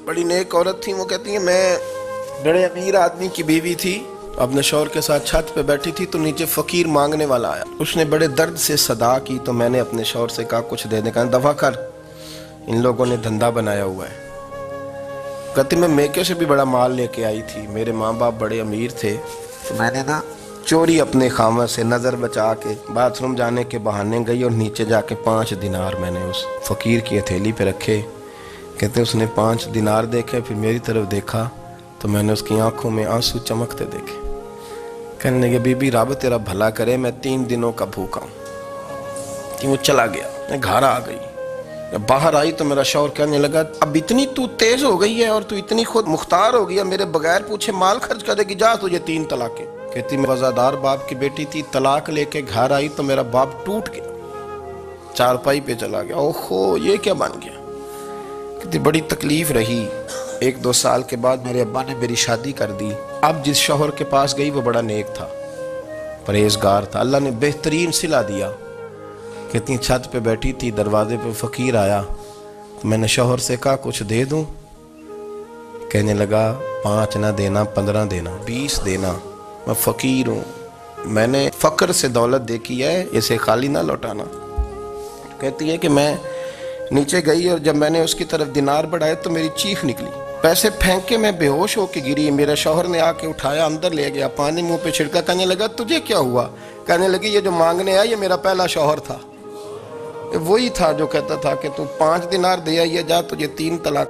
بڑی نیک عورت تھی. وہ کہتی ہیں میں بڑے امیر آدمی کی بیوی تھی, اپنے شوہر کے ساتھ چھت پہ بیٹھی تھی تو نیچے فقیر مانگنے والا آیا. اس نے بڑے درد سے صدا کی تو میں نے اپنے شوہر سے کہا کچھ دے دیں. کہا دفع کر, ان لوگوں نے دھندا بنایا ہوا ہے. کہتی میں میکے سے بھی بڑا مال لے کے آئی تھی, میرے ماں باپ بڑے امیر تھے, تو میں نے نا چوری اپنے خامد سے نظر بچا کے باتھ روم جانے کے بہانے گئی اور نیچے جا کے 5 دینار میں نے اس فقیر کی ہتھیلی پہ رکھے. کہتے اس نے 5 دینار دیکھے, پھر میری طرف دیکھا تو میں نے اس کی آنکھوں میں آنسو چمکتے دیکھے. کہنے لگے بی بی رب تیرا بھلا کرے, میں 3 دنوں کا بھوکا ہوں. کہ وہ چلا گیا. میں گھر آ گئی, باہر آئی تو میرا شوہر کہنے لگا اب اتنی تو تیز ہو گئی ہے اور تو اتنی خود مختار ہو گیا, میرے بغیر پوچھے مال خرچ کرے گی, جا تجھے 3 طلاقیں. کہتی میں وزادار باپ کی بیٹی تھی, طلاق لے کے گھر آئی تو میرا باپ ٹوٹ گیا, چارپائی پہ چلا گیا. اوہو یہ کیا بن گیا. کہتی بڑی تکلیف رہی. 1-2 سال کے بعد میرے ابا نے میری شادی کر دی. اب جس شوہر کے پاس گئی وہ بڑا نیک تھا, پرہیزگار تھا, اللہ نے بہترین صلہ دیا. کہتی چھت پہ بیٹھی تھی, دروازے پہ فقیر آیا تو میں نے شوہر سے کہا کچھ دے دوں. کہنے لگا 5 نہ دینا, 15 دینا, 20 دینا, میں فقیر ہوں, میں نے فقر سے دولت دیکھی ہے, اسے خالی نہ لوٹانا. کہتی ہے کہ میں نیچے گئی اور جب میں نے اس کی طرف دینار بڑھائے تو میری چیخ نکلی, پیسے پھینک کے میں بے ہوش ہو کے گری. میرے شوہر نے آ کے اٹھایا, اندر لے گیا, پانی منہ پہ چھڑکا. کہنے لگا تجھے کیا ہوا. کہنے لگی یہ جو مانگنے آیا یہ میرا پہلا شوہر تھا, وہی تھا جو کہتا تھا کہ تو 5 دینار دے آئیے, جا تجھے 3 طلاق.